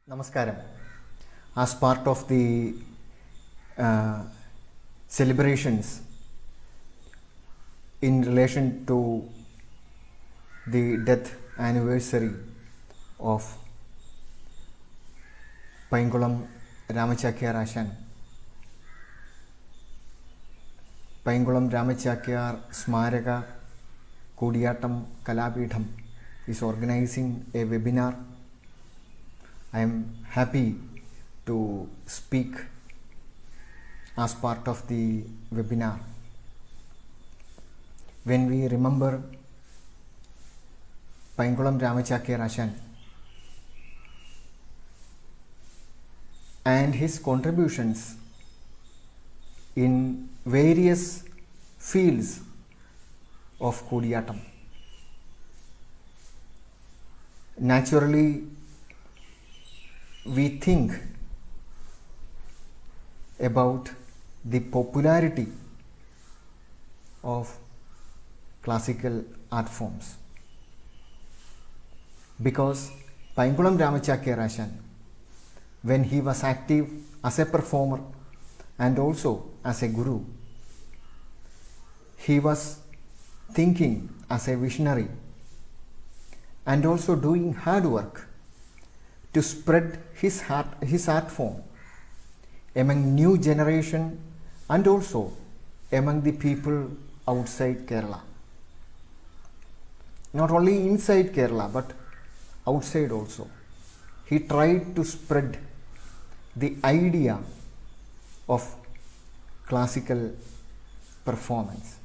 Namaskaram. As part of the celebrations in relation to the death anniversary of Payankulam Ramachakya Ashan, Payankulam Ramachakya Smaraka Kudiyatam Kalapitham is organizing a webinar. I am happy to speak as part of the webinar. When we remember Payankulam Ramachakya Ashan and his contributions in various fields of Kudiyatam, naturally we think about the popularity of classical art forms, because Payankulam Ramachakya Ashan, when he was active as a performer and also as a guru, he was thinking as a visionary and also doing hard work to spread his art form among new generation and also among the people outside Kerala. Not only inside Kerala but outside also. He tried to spread the idea of classical performance.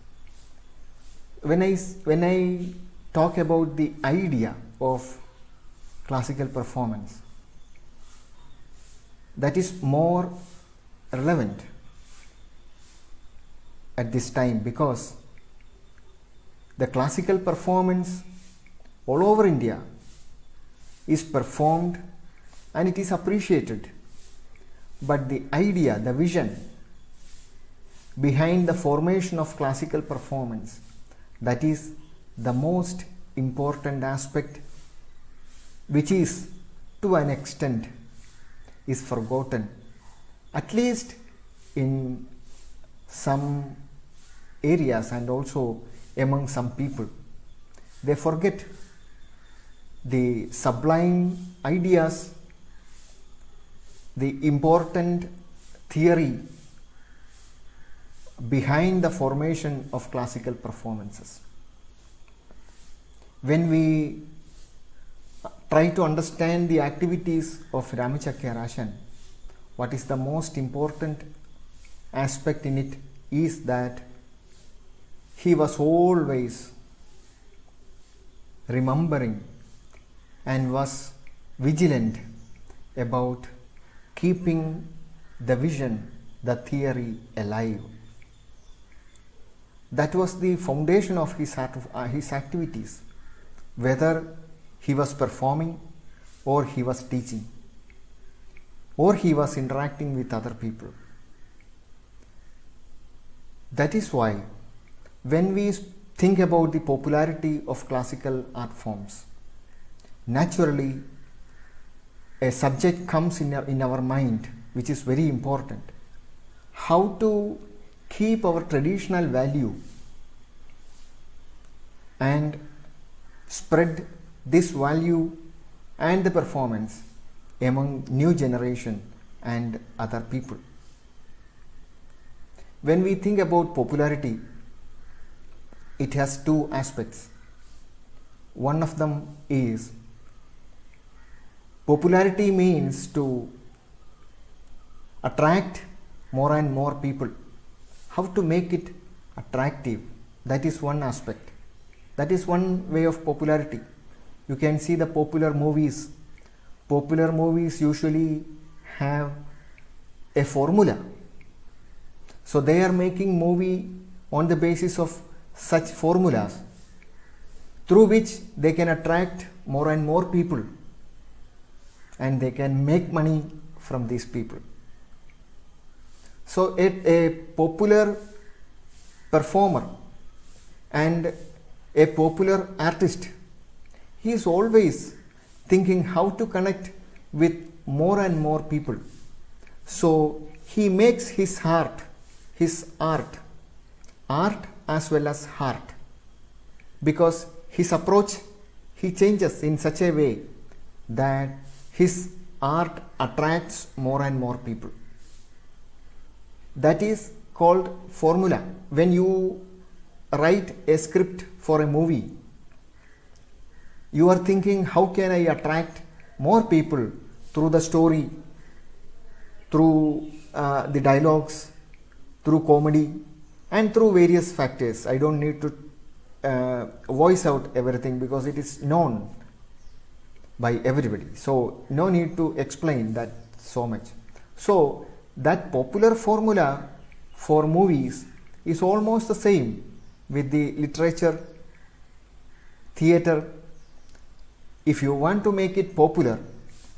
When I talk about the idea of classical performance, that is more relevant at this time, because the classical performance all over India is performed and it is appreciated, but the idea, the vision behind the formation of classical performance, that is the most important aspect, which is to an extent is forgotten, at least in some areas and also among some people. They forget the sublime ideas, the important theory behind the formation of classical performances. When we try to understand the activities of Ramachakya Ashan, what is the most important aspect in it is that he was always remembering and was vigilant about keeping the vision, the theory alive. That was the foundation of his activities, whether he was performing or he was teaching or he was interacting with other people. That is why when we think about the popularity of classical art forms, naturally a subject comes in our mind which is very important: how to keep our traditional value and spread this value and the performance among new generation and other people. When we think about popularity, it has two aspects. One of them is popularity means to attract more and more people. How to make it attractive, that is one aspect. That is one way of popularity. You can see the popular movies. Popular movies usually have a formula. So they are making movie on the basis of such formulas through which they can attract more and more people and they can make money from these people. So a popular performer and a popular artist, he is always thinking how to connect with more and more people. So he makes his art as well as heart, because his approach, he changes in such a way that his art attracts more and more people. That is called formula. When you write a script for a movie, you are thinking, how can I attract more people through the story, through the dialogues, through comedy, and through various factors. I don't need to voice out everything because it is known by everybody. So no need to explain that so much. So that popular formula for movies is almost the same with the literature, theatre. If you want to make it popular,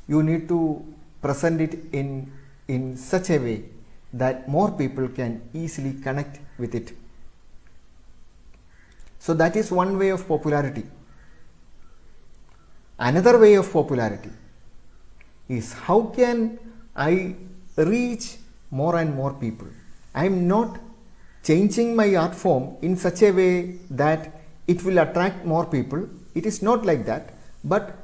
you need to present it in such a way that more people can easily connect with it. So that is one way of popularity. Another way of popularity is, how can I reach more and more people? I am not changing my art form in such a way that it will attract more people. It is not like that, but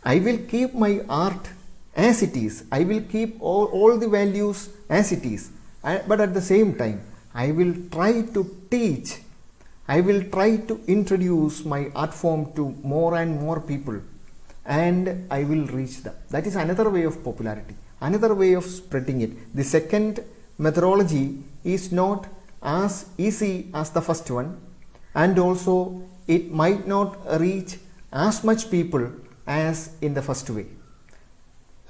I will keep my art as it is. I will keep all the values as it is. But at the same time, I will try to teach. I will try to introduce my art form to more and more people, and I will reach them. That is another way of popularity, another way of spreading it. The second methodology is not as easy as the first one, and also it might not reach as much people as in the first way.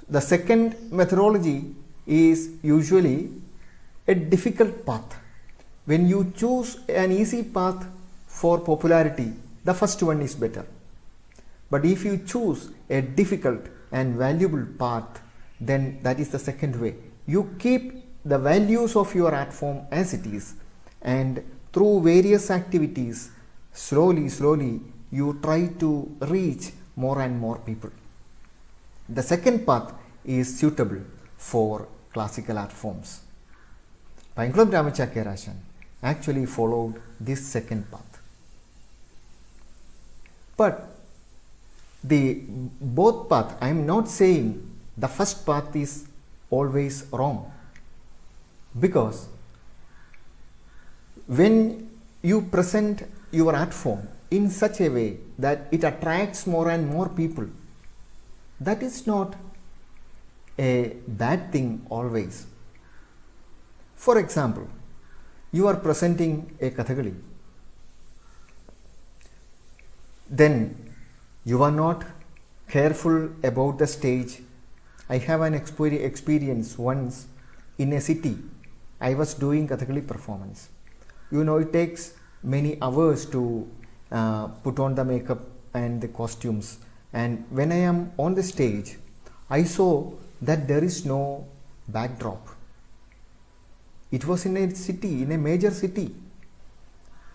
The second methodology is usually a difficult path. When you choose an easy path for popularity, the first one is better. But if you choose a difficult and valuable path, then that is the second way. You keep the values of your art form as it is, and through various activities, slowly you try to reach more and more people. The second path is suitable for classical art forms. Painkulam Ramacharya actually followed this second path. But the both path, I am not saying the first path is always wrong, because when you present your art form in such a way that it attracts more and more people, that is not a bad thing always. For example, you are presenting a Kathakali, then you are not careful about the stage. I have an experience once in a city. I was doing Kathakali performance. You know, it takes many hours to put on the makeup and the costumes. And when I am on the stage, I saw that there is no backdrop. It was in a city, in a major city.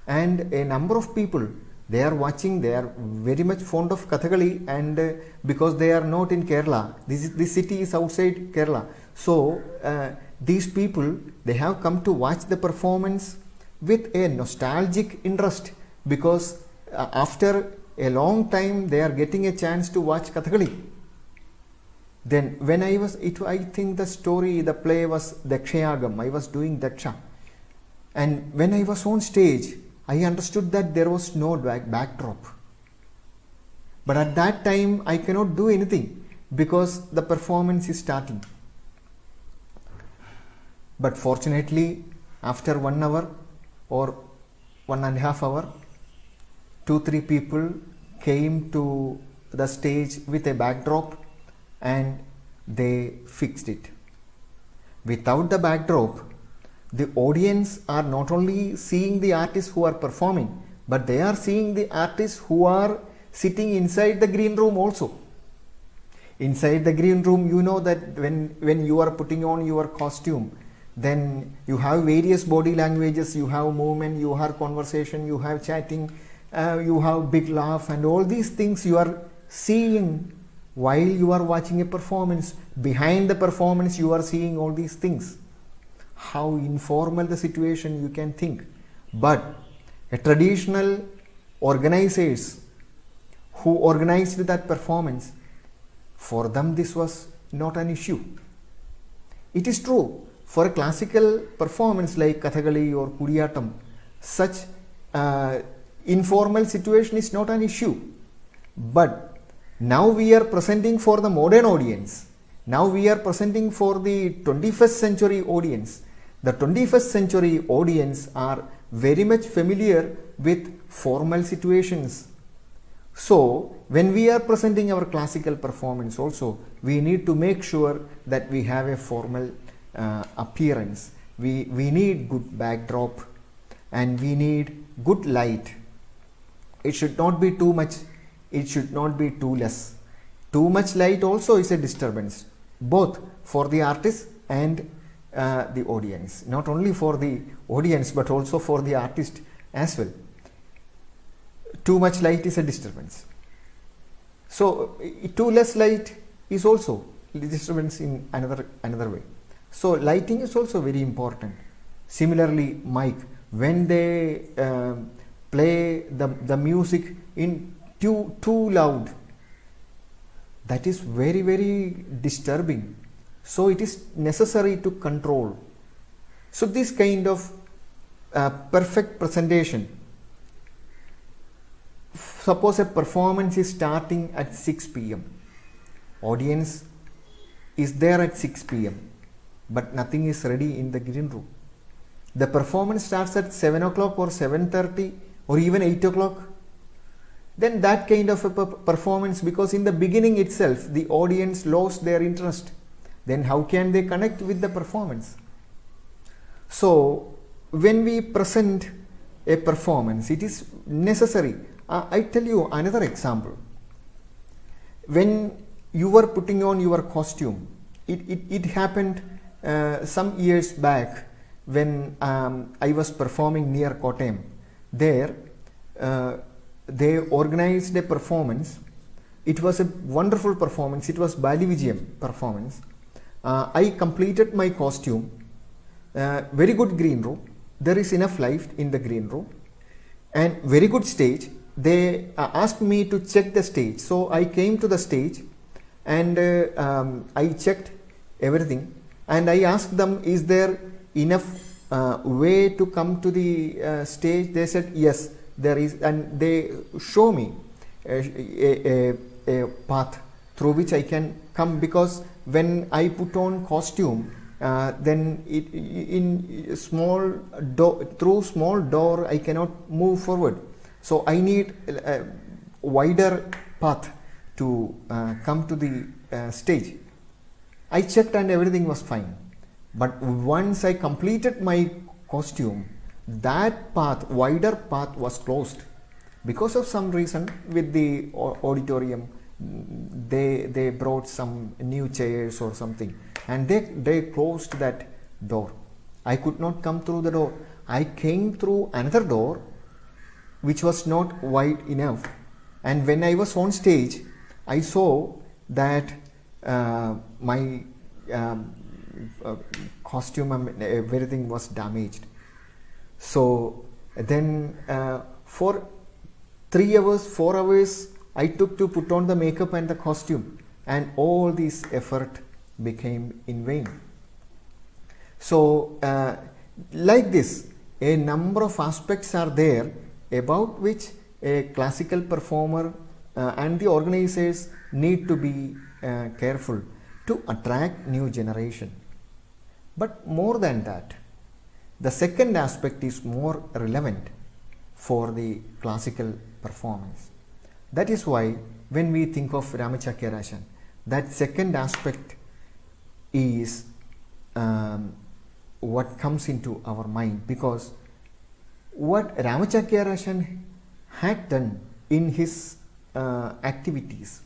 And a number of people, they are watching, they are very much fond of Kathakali, and because they are not in Kerala, this city is outside Kerala. So these people, they have come to watch the performance with a nostalgic interest, because after a long time they are getting a chance to watch Kathakali. Then when I think the play was Dakshayagam. I was doing Daksha. And when I was on stage, I understood that there was no backdrop. But at that time, I cannot do anything because the performance is starting. But fortunately, after 1 hour or 1.5 hours, 2-3 people came to the stage with a backdrop, and they fixed it. Without the backdrop, the audience are not only seeing the artists who are performing, but they are seeing the artists who are sitting inside the green room also. Inside the green room, you know that when you are putting on your costume, then you have various body languages, you have movement, you have conversation, you have chatting, you have big laugh, and all these things you are seeing while you are watching a performance, behind the performance you are seeing all these things. How informal the situation you can think. But a traditional organizers who organized that performance, for them this was not an issue. It is true, for a classical performance like Kathakali or Kudiyattam, such informal situation is not an issue. But now we are presenting for the modern audience. Now we are presenting for the 21st century audience. The 21st century audience are very much familiar with formal situations. So when we are presenting our classical performance also, we need to make sure that we have a formal appearance. We need good backdrop and we need good light. It should not be too much, it should not be too less. Too much light also is a disturbance, both for the artist and the audience. Not only for the audience but also for the artist as well. Too much light is a disturbance. So too less light is also a disturbance in another way. So lighting is also very important. Similarly, mic, when they play the music in too loud, that is very, very disturbing. So it is necessary to control. So this kind of perfect presentation. Suppose a performance is starting at 6 p.m. Audience is there at 6 p.m. but nothing is ready in the green room. The performance starts at 7 o'clock or 7:30 or even 8 o'clock. Then that kind of a performance, because in the beginning itself the audience lost their interest, then how can they connect with the performance? So when we present a performance, it is necessary. I tell you another example. When you were putting on your costume, it happened some years back when I was performing near Kottayam. There they organized a performance. It was a wonderful performance. It was Bali Vijayam performance. I completed my costume. Very good green room. There is enough light in the green room and very good stage. They asked me to check the stage. So I came to the stage and I checked everything and I asked them, is there enough way to come to the stage? They said yes, there is, and they show me a path through which I can come, because when I put on costume, then in small door, through small door I cannot move forward. So I need a wider path to come to the stage. I checked and everything was fine. But once I completed my costume, that path, wider path was closed. Because of some reason with the auditorium, they brought some new chairs or something and they closed that door. I could not come through the door. I came through another door which was not wide enough, and when I was on stage I saw that my costume and everything was damaged. So then for 3 hours, 4 hours I took to put on the makeup and the costume, and all this effort became in vain. So like this, a number of aspects are there about which a classical performer and the organizers need to be careful to attract new generation. But more than that, the second aspect is more relevant for the classical performance. That is why when we think of Ramachakyarashan, that second aspect is what comes into our mind, because what Ramachakyarashan had done in his activities,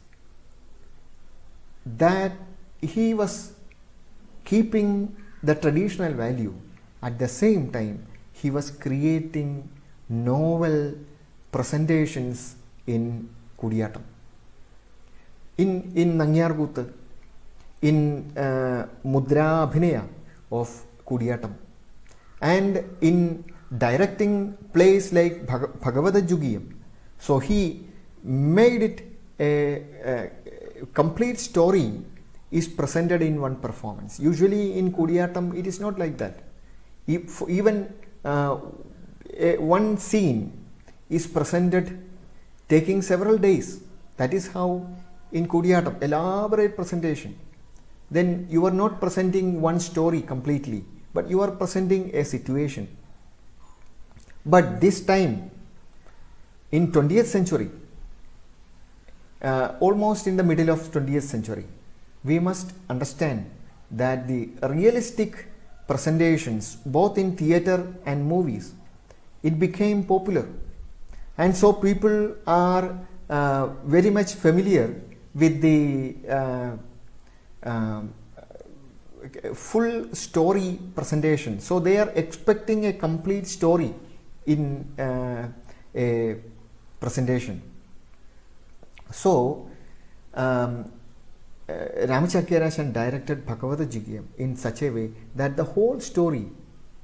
that he was keeping the traditional value, at the same time he was creating novel presentations in Kudiyattam. in Nangyarguthu, in Mudra Abhinaya of Kudiyatam, and in directing plays like Bhagavata Jugiyam. So he made it a complete story is presented in one performance. Usually in Kudiyatam it is not like that. Even one scene is presented taking several days. That is how in Kudiyatam, elaborate presentation. Then you are not presenting one story completely, but you are presenting a situation. But this time, in 20th century, almost in the middle of 20th century, we must understand that the realistic presentations, both in theatre and movies, it became popular. And so people are very much familiar with the full story presentation. So they are expecting a complete story in a presentation. So Ramachakya directed Bhagavata Jugiyam in such a way that the whole story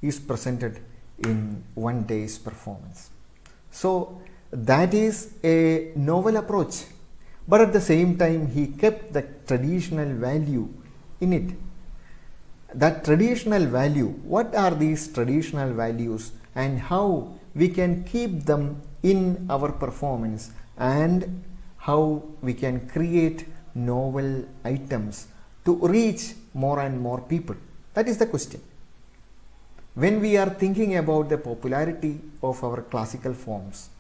is presented in one day's performance. So that is a novel approach, but at the same time he kept the traditional value in it. That traditional value, what are these traditional values and how we can keep them in our performance, and how we can create novel items to reach more and more people. That is the question. When we are thinking about the popularity of our classical forms,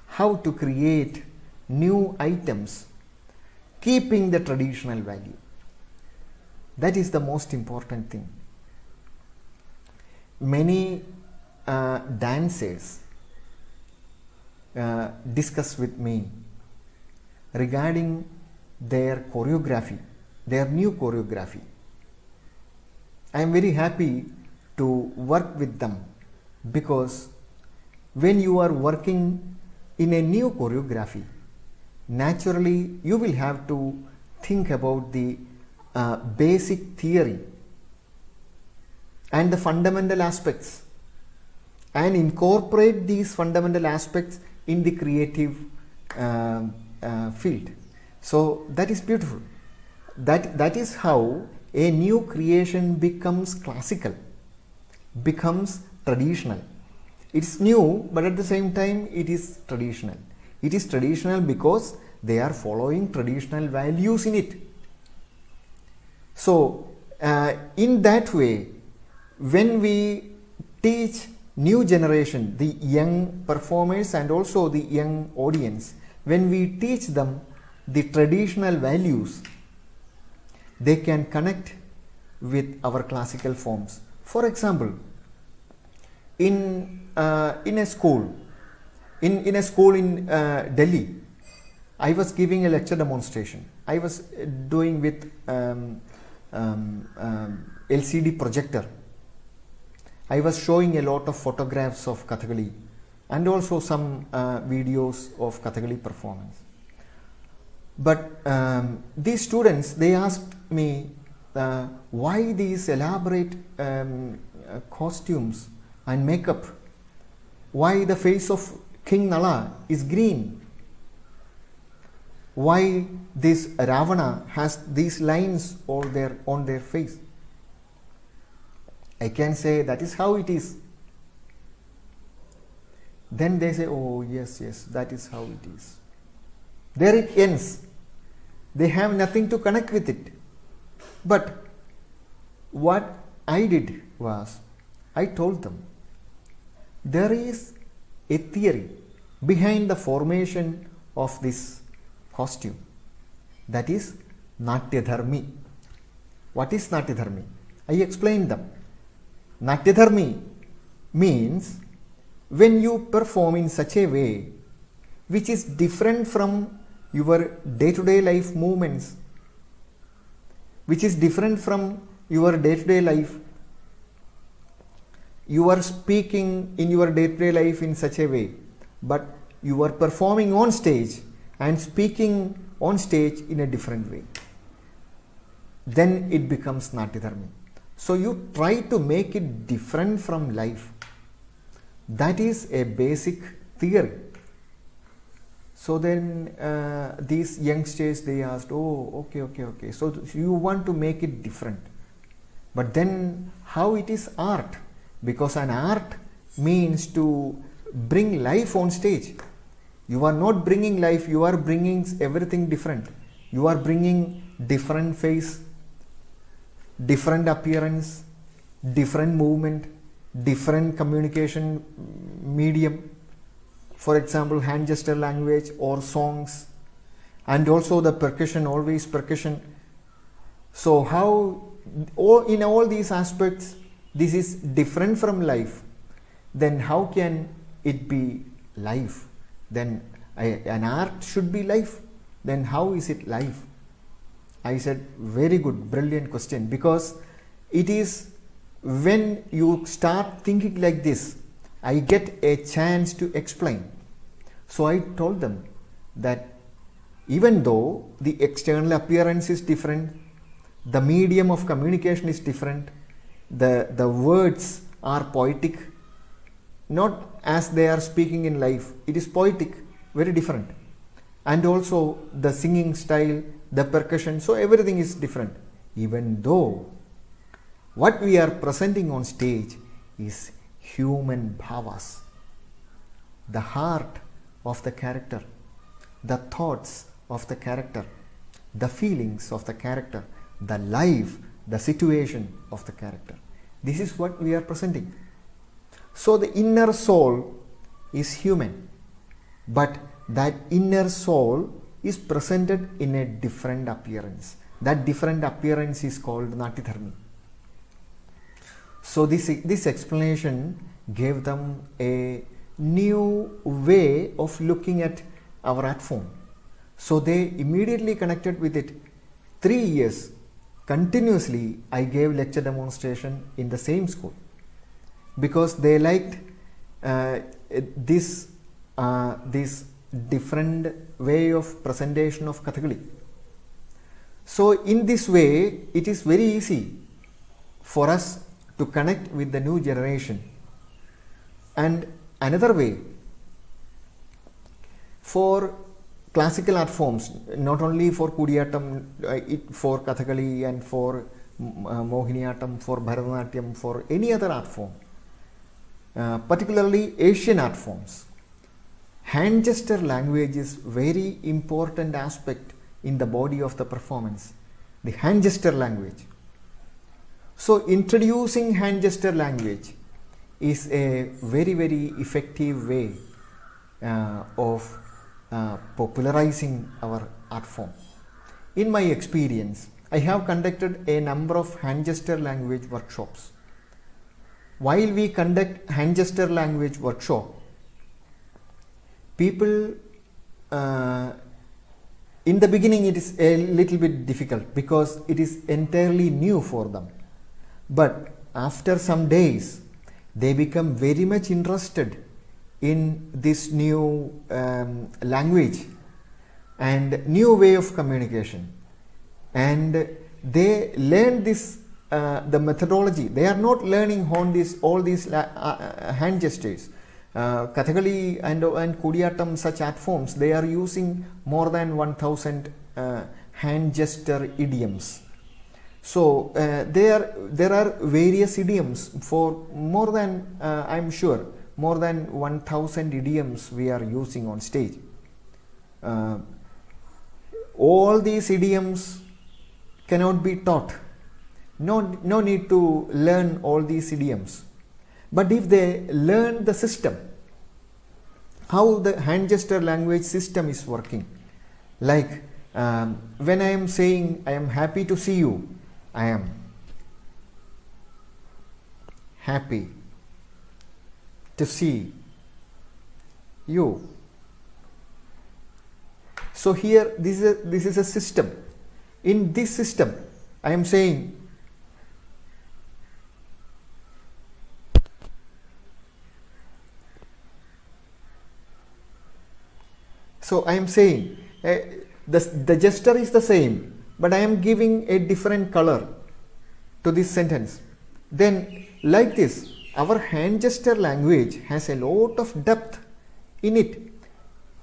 how to create new items keeping the traditional value, that is the most important thing. Many dancers discuss with me regarding their choreography, their new choreography. I am very happy to work with them, because when you are working in a new choreography, naturally you will have to think about the basic theory and the fundamental aspects, and incorporate these fundamental aspects in the creative field. So that is beautiful. That is how a new creation becomes classical, becomes traditional. It's new, but at the same time it is traditional. It is traditional because they are following traditional values in it. So in that way, when we teach new generation, the young performers and also the young audience, when we teach them the traditional values, they can connect with our classical forms. For example, in a school in Delhi, I was giving a lecture demonstration. I was doing with LCD projector. I was showing a lot of photographs of Kathakali and also some videos of Kathakali performance. But these students, they asked me why these elaborate costumes and makeup, why the face of King Nala is green, why this Ravana has these lines on their face. I can say that is how it is. Then they say, oh yes, that is how it is. There it ends. They have nothing to connect with it. But what I did was, I told them, there is a theory behind the formation of this costume. That is Natyadharmi. What is Natyadharmi? I explained them. Natyadharmi means when you perform in such a way which is different from your day-to-day life movements, which is different from your day-to-day life. You are speaking in your day-to-day life in such a way, but you are performing on stage and speaking on stage in a different way. Then it becomes Natyadharmi. So you try to make it different from life. That is a basic theory. So then these youngsters, they asked, oh, okay. So you want to make it different. But then how it is art? Because an art means to bring life on stage. You are not bringing life, you are bringing everything different. You are bringing different face, different appearance, different movement, different communication medium. For example, hand gesture language or songs, and also the percussion, always percussion. So how, in all these aspects, this is different from life. Then how can it be life? Then an art should be life. Then how is it life? I said, very good, brilliant question, because it is when you start thinking like this, I get a chance to explain. So I told them that even though the external appearance is different, the medium of communication is different, the words are poetic, not as they are speaking in life, it is poetic, very different. And also the singing style, the percussion, so everything is different. Even though what we are presenting on stage is human bhavas, the heart of the character, the thoughts of the character, the feelings of the character, the life, the situation of the character. This is what we are presenting. So the inner soul is human, but that inner soul is presented in a different appearance. That different appearance is called Natyadharmi. So this explanation gave them a new way of looking at our art form. So they immediately connected with it. 3 years continuously I gave lecture demonstration in the same school, because they liked this different way of presentation of Kathakali. So in this way, it is very easy for us to connect with the new generation. And another way, for classical art forms, not only for Kudiyattam, for Kathakali and for Mohiniyattam, for Bharatanatyam, for any other art form, particularly Asian art forms, hand gesture language is very important aspect in the body of the performance, the hand gesture language. So introducing hand gesture language is a very, very effective way of popularizing our art form. In my experience, I have conducted a number of hand gesture language workshops. While we conduct hand gesture language workshop, people in the beginning it is a little bit difficult because it is entirely new for them. But after some days, they become very much interested in this new language and new way of communication, and they learn this the methodology. They are not learning on all these hand gestures. Kathakali and Kudiyattam, such art forms, they are using more than 1000 hand gesture idioms. So there are various idioms for more than I'm sure more than 1000 idioms we are using on stage. All these idioms cannot be taught. No need to learn all these idioms. But if they learn the system, how the hand gesture language system is working, like when I am saying I am happy to see you, I am happy to see you. So here this is a system. In this system, I am saying The gesture is the same, but I am giving a different color to this sentence. Then, like this, our hand gesture language has a lot of depth in it.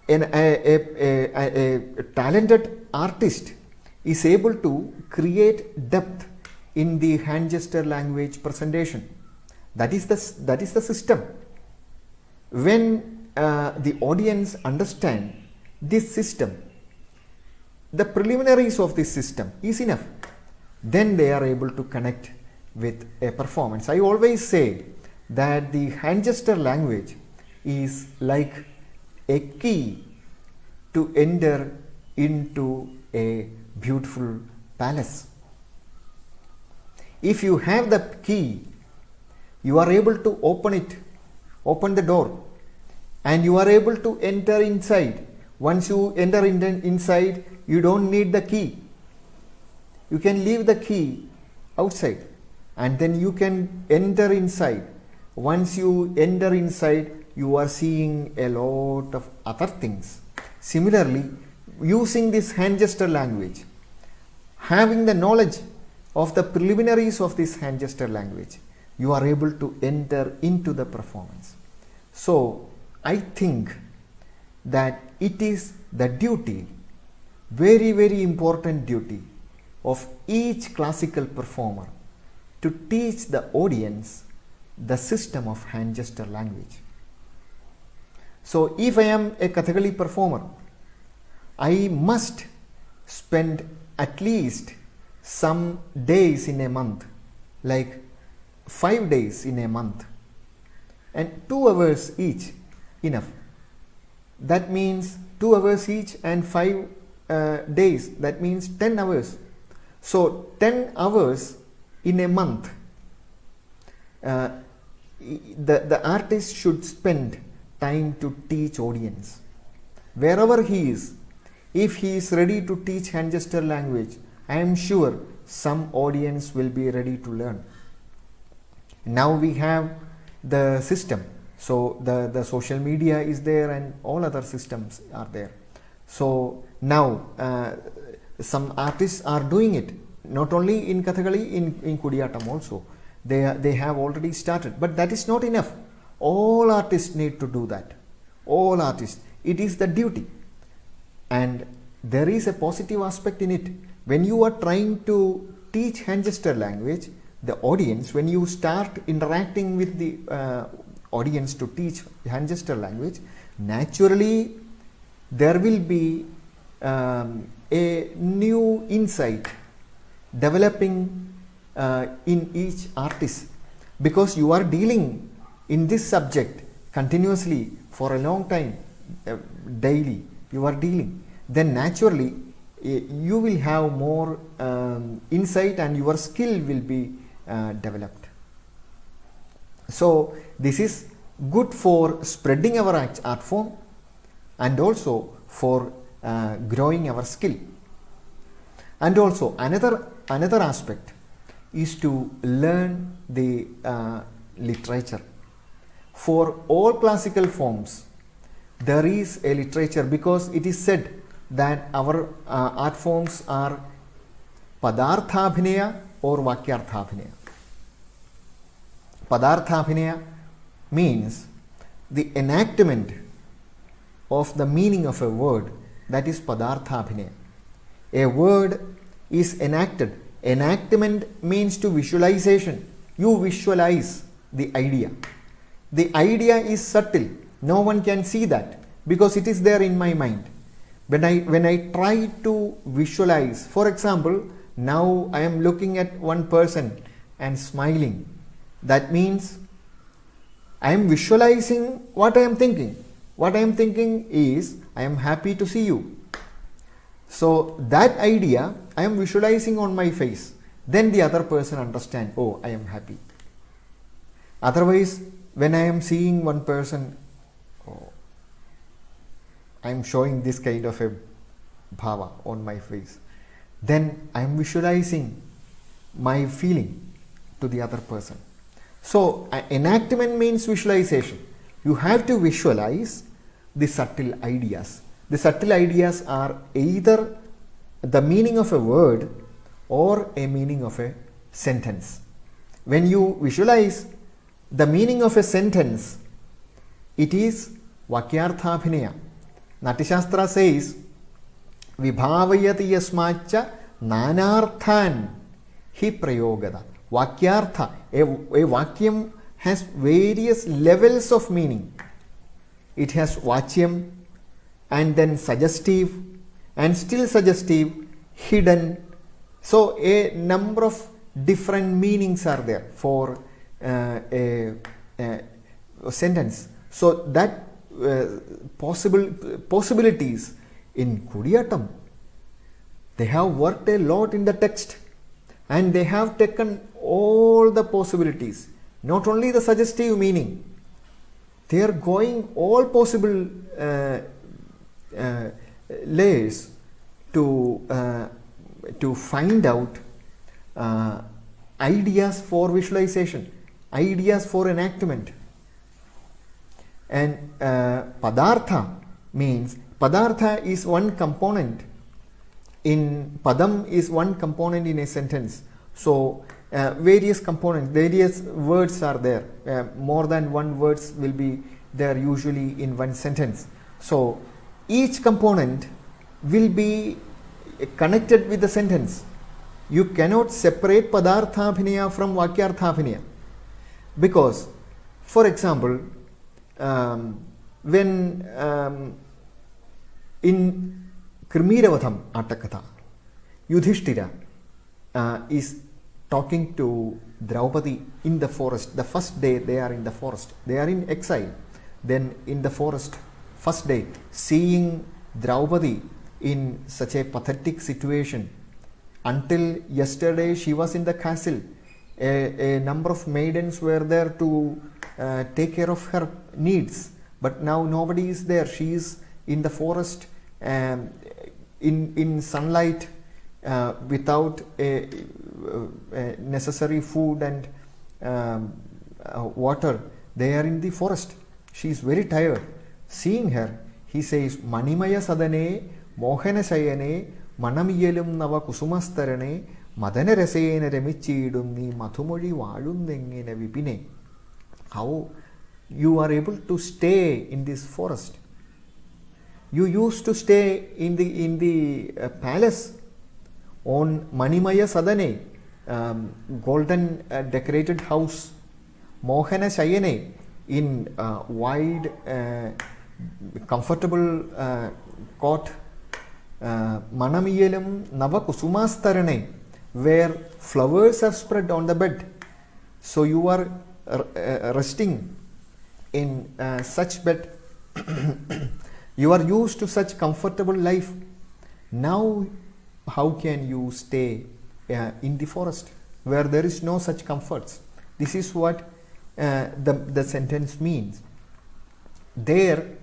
A talented artist is able to create depth in the hand gesture language presentation. That is the system. When the audience understand this system, the preliminaries of this system is enough. Then they are able to connect with a performance. I always say that the hand gesture language is like a key to enter into a beautiful palace. If you have the key, you are able to open the door, and you are able to enter inside. Once you enter inside, you don't need the key. You can leave the key outside, and then you can enter inside. Once you enter inside, you are seeing a lot of other things. Similarly, using this hand gesture language, having the knowledge of the preliminaries of this hand gesture language, you are able to enter into the performance. So, I think that it is the duty, very, very important duty of each classical performer to teach the audience the system of hand gesture language. So, if I am a Kathakali performer, I must spend at least some days in a month, like 5 days in a month, and 2 hours each enough. That means 2 hours each and 5 days, that means 10 hours. So 10 hours in a month, the artist should spend time to teach audience. Wherever he is, if he is ready to teach hand gesture language, I am sure some audience will be ready to learn. Now we have the system. So the social media is there and all other systems are there. So now some artists are doing it, not only in Kathakali, in Kudiyattam also. They have already started, but that is not enough. All artists need to do that. All artists. It is the duty. And there is a positive aspect in it. When you are trying to teach hand gesture language, the audience, when you start interacting with the audience to teach hand gesture language, naturally there will be a new insight developing in each artist, because you are dealing in this subject continuously for a long time, daily you are dealing, then naturally you will have more insight and your skill will be developed. So this is good for spreading our art form and also for growing our skill. And also another aspect is to learn the literature. For all classical forms, there is a literature, because it is said that our art forms are padarthabhinaya or vakyarthabhinaya. Padarthabhinaya means the enactment of the meaning of a word, that is padarthabhinaya. A word is enacted. Enactment means to visualization. You visualize the idea. The idea is subtle. No one can see that because it is there in my mind. When I try to visualize, for example, now I am looking at one person and smiling. That means I am visualizing what I am thinking. What I am thinking is, I am happy to see you. So that idea I am visualizing on my face. Then the other person understands, oh, I am happy. Otherwise, when I am seeing one person, oh, I am showing this kind of a bhava on my face. Then I am visualizing my feeling to the other person. So enactment means visualization. You have to visualize the subtle ideas. The subtle ideas are either the meaning of a word or a meaning of a sentence. When you visualize the meaning of a sentence, it is Vakyarthabhinaya. Natyashastra says, Vibhavayati yasmacha nanarthan hi prayogada. Vakyartha, a vakyam has various levels of meaning. It has vachyam, and then suggestive, and still suggestive, hidden. So a number of different meanings are there for a sentence. So that possibilities in Kudiyatam, they have worked a lot in the text, and they have taken all the possibilities, not only the suggestive meaning, they are going all possible layers to find out ideas for visualization, ideas for enactment. And padartha means, padartha is one component in padam, is one component in a sentence. So various components, various words are there. More than one words will be there usually in one sentence. So each component will be connected with the sentence. You cannot separate padarthabhinaya from vakyarthabhinaya, because, for example, when in Krimiravatham Atakatha, Yudhishthira is talking to Draupadi in the forest. The first day they are in the forest, they are in exile. Then in the forest, first day, seeing Draupadi in such a pathetic situation. Until yesterday she was in the castle. A number of maidens were there to take care of her needs, but now nobody is there. She is in the forest, in sunlight, without a necessary food and water. They are in the forest. She is very tired. Seeing her, he says, Manimaya sadane mohana sayane manamiyelum nava kusumastarane madana rasena remichidum ni mathumoli valundengine vipine. How you are able to stay in this forest? You used to stay in the palace on Manimaya sadane, golden decorated house, mohana sayane, in wide comfortable cot, manamiyelum nava kusumastarane, where flowers are spread on the bed. So you are resting in such bed. You are used to such comfortable life. Now how can you stay in the forest where there is no such comforts? This is what the sentence means. There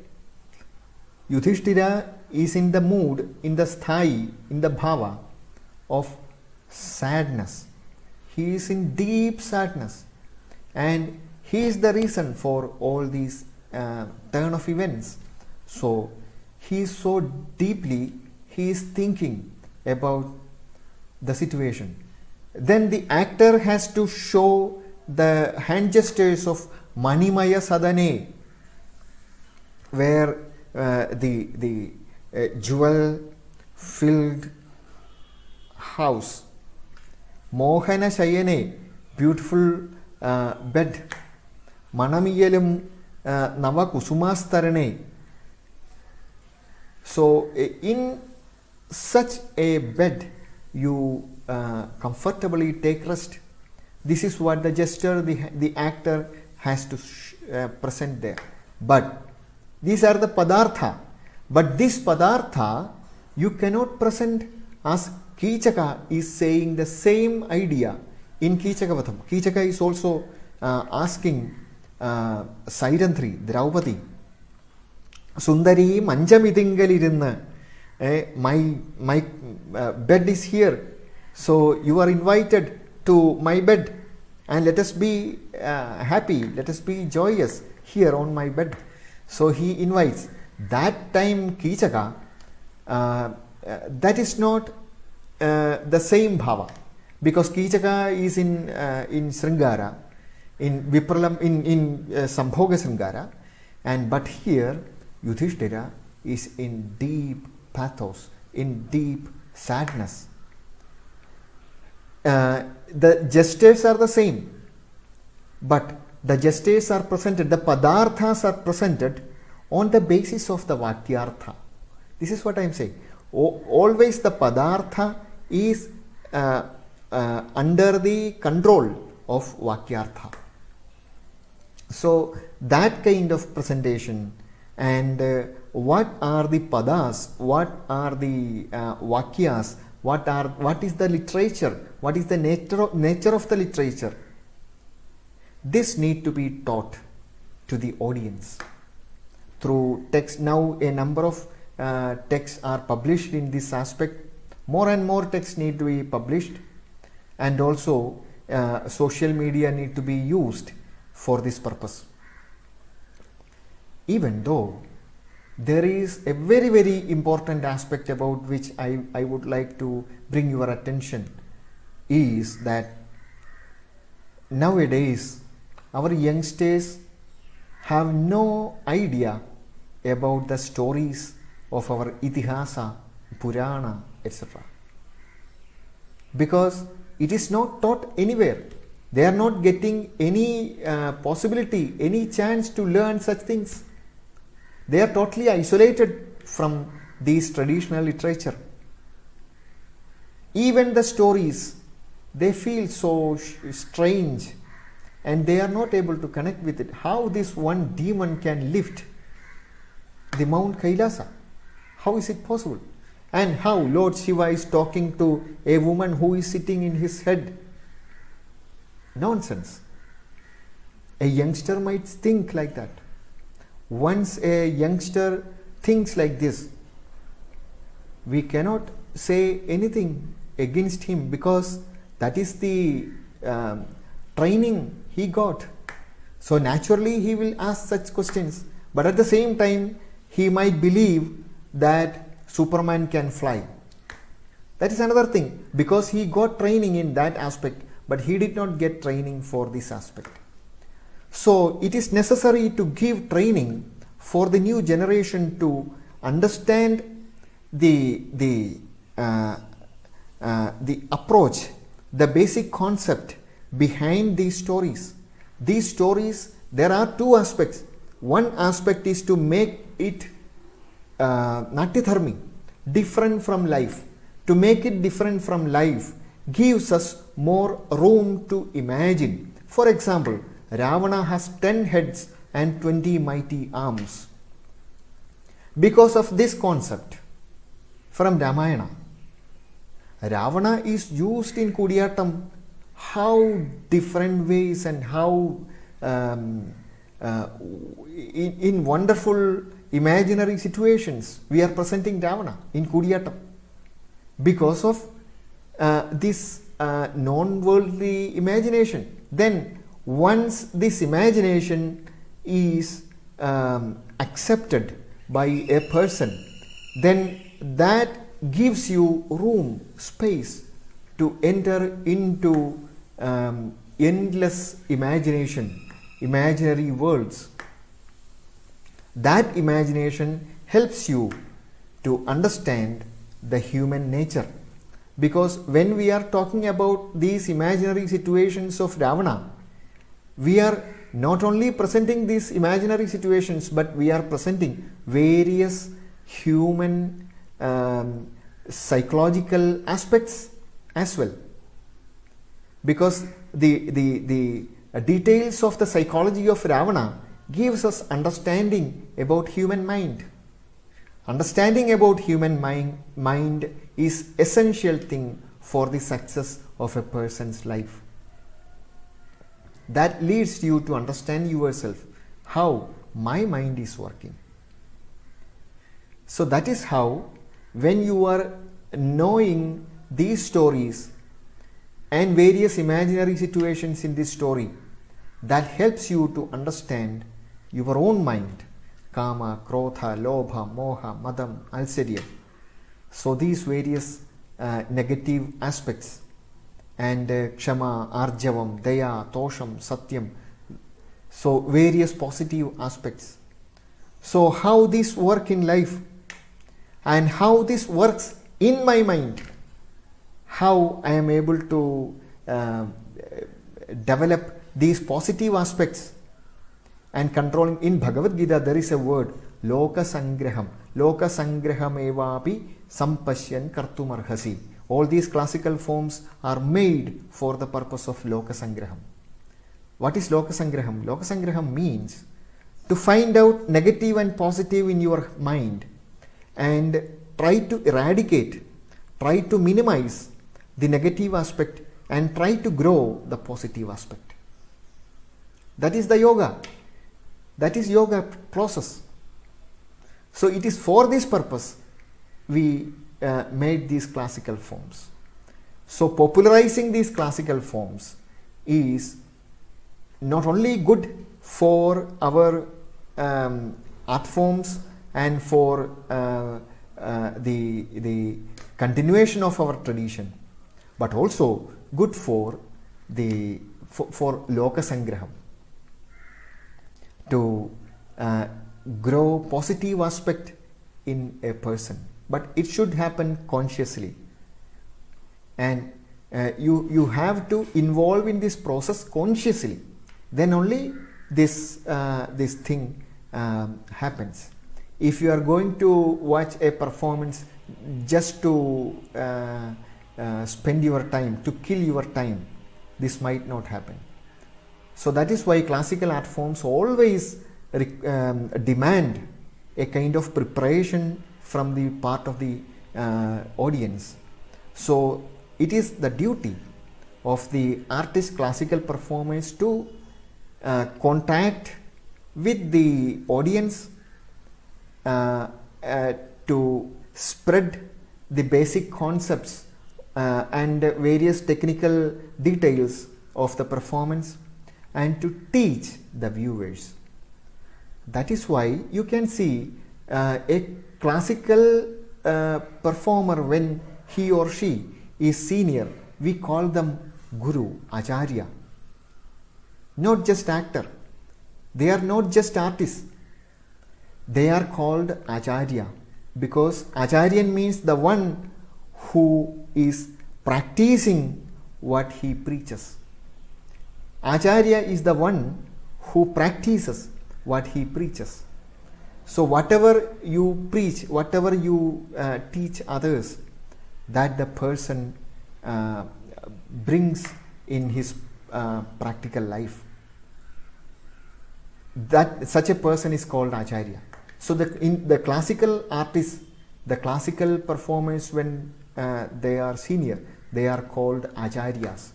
Yudhishthira is in the mood, in the sthai, in the bhava of sadness. He is in deep sadness, and he is the reason for all these turn of events. So he is so deeply, he is thinking about the situation. Then the actor has to show the hand gestures of Manimaya Sadane, where the jewel filled house, Mohana Shayane, beautiful bed, Manamiyalum Nava Kusumastarane. So in such a bed you comfortably take rest. This is what the gesture the actor has to present there. But these are the padartha. But this padartha you cannot present as Kichaka is saying the same idea in Kichakavatham. Kichaka is also asking Sairantri, Draupadi, Sundari Manjamidingalirunna, my bed is here. So you are invited to my bed, and let us be happy, let us be joyous here on my bed. So he invites. that time Kichaka, that is not the same bhava, because Kichaka is in Sringara, in Vipralam, in Sambhoga Sringara, and but here Yudhishthira is in deep pathos, in deep sadness. The gestures are the same, but the gestures are presented, the padarthas are presented on the basis of the vakyartha. This is what I am saying. Always the padartha is under the control of vakyartha. So that kind of presentation, and what are the padas, what are the vakyas, what is the literature, what is the nature of the literature, this need to be taught to the audience through text. Now a number of texts are published in this aspect. More and more texts need to be published, and also social media need to be used for this purpose. Even though there is a very, very important aspect about which I would like to bring your attention, is that nowadays our youngsters have no idea about the stories of our Itihasa, Purana, etc. Because it is not taught anywhere. They are not getting any possibility, any chance to learn such things. They are totally isolated from these traditional literature. Even the stories, they feel so strange, and they are not able to connect with it. How this one demon can lift the Mount Kailasa? How is it possible? And how Lord Shiva is talking to a woman who is sitting in his head? Nonsense. A youngster might think like that. Once a youngster thinks like this, we cannot say anything against him, because that is the training he got. So naturally he will ask such questions, but at the same time he might believe that Superman can fly. That is another thing, because he got training in that aspect, but he did not get training for this aspect. So it is necessary to give training for the new generation to understand the approach, the basic concept behind these stories. These stories, there are two aspects. One aspect is to make it Natyadharmi, different from life. To make it different from life gives us more room to imagine. For example, Ravana has 10 heads and 20 mighty arms. Because of this concept from Ramayana, Ravana is used in Kudiyatam how different ways and how in wonderful imaginary situations we are presenting Ravana in Kudiyatam, because of this non-worldly imagination. Then once this imagination is accepted by a person, then that gives you room, space to enter into endless imagination, imaginary worlds. That imagination helps you to understand the human nature, because when we are talking about these imaginary situations of Ravana, we are not only presenting these imaginary situations, but we are presenting various human psychological aspects as well, because the details of the psychology of Ravana gives us understanding about human mind. Understanding about human mind is essential thing for the success of a person's life. That leads you to understand yourself, how my mind is working. So that is how, when you are knowing these stories and various imaginary situations in this story, that helps you to understand your own mind, Kama, Krodha, Lobha, Moha, Madam, Alsariya. So these various negative aspects, and Kshama, Arjavam, Daya, Tosham, Satyam. So various positive aspects. So how this work in life and how this works in my mind, how I am able to develop these positive aspects and controlling. In Bhagavad Gita there is a word, Loka Sangraham. Loka Sangraham evapi sampashyan kartumarhasi. All these classical forms are made for the purpose of Loka Sangraham. What is Loka Sangraham? Loka Sangraham means to find out negative and positive in your mind and try to eradicate, try to minimize the negative aspect and try to grow the positive aspect. That is the yoga. That is yoga process. So it is for this purpose we made these classical forms. So popularizing these classical forms is not only good for our art forms and for the continuation of our tradition, but also good for Loka Sangraham, to grow positive aspect in a person. But it should happen consciously, and you have to involve in this process consciously. Then only this thing happens. If you are going to watch a performance just to spend your time, to kill your time, this might not happen. So that is why classical art forms always demand a kind of preparation from the part of the audience. So it is the duty of the artist, classical performers, to contact with the audience, to spread the basic concepts and various technical details of the performance, and to teach the viewers. That is why you can see a classical performer, when he or she is senior, we call them Guru, Acharya. Not just actor. They are not just artists. They are called Acharya because Acharyan means the one who is practicing what he preaches. Acharya is the one who practices what he preaches. So whatever you preach, whatever you teach others, that the person brings in his practical life, that such a person is called Acharya. So in the classical artists, the classical performers, when they are senior, they are called Acharyas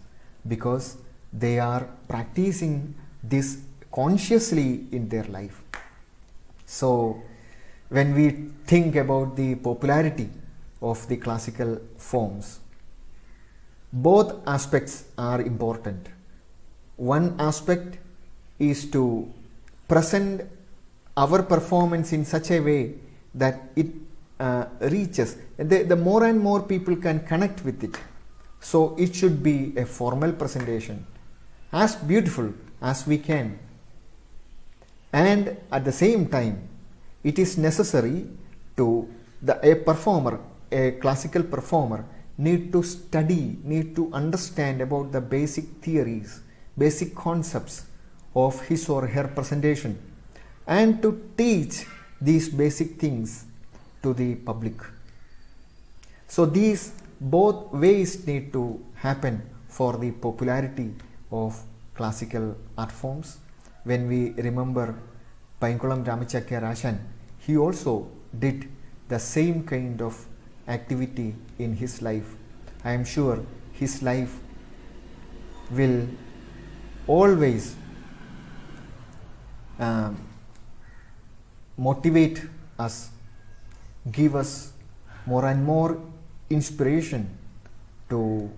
because they are practicing this consciously in their life. So when we think about the popularity of the classical forms, both aspects are important. One aspect is to present our performance in such a way that it reaches, the more and more people can connect with it. So it should be a formal presentation, as beautiful as we can. And at the same time, it is necessary to a classical performer need to study, need to understand about the basic theories, basic concepts of his or her presentation, and to teach these basic things to the public. So these both ways need to happen for the popularity of classical art forms. When we remember Painkulam Ramachakya Rashan, he also did the same kind of activity in his life. I am sure his life will always motivate us, give us more and more inspiration to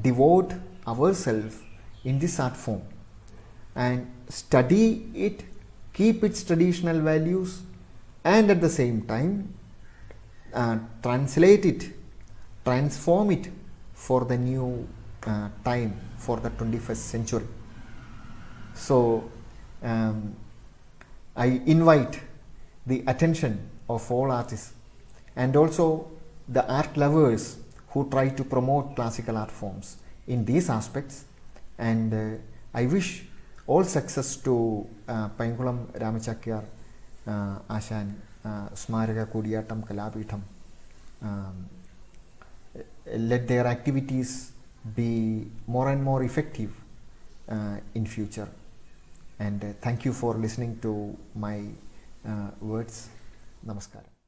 devote ourselves in this art form and study it, keep its traditional values, and at the same time translate it, transform it for the new time, for the 21st century. So I invite the attention of all artists and also the art lovers who try to promote classical art forms in these aspects, and I wish all success to Payankulam Ramachakyar Ashan Smaraka Kudiyatam Kalapitham. Let their activities be more and more effective in future. And thank you for listening to my words. Namaskaram.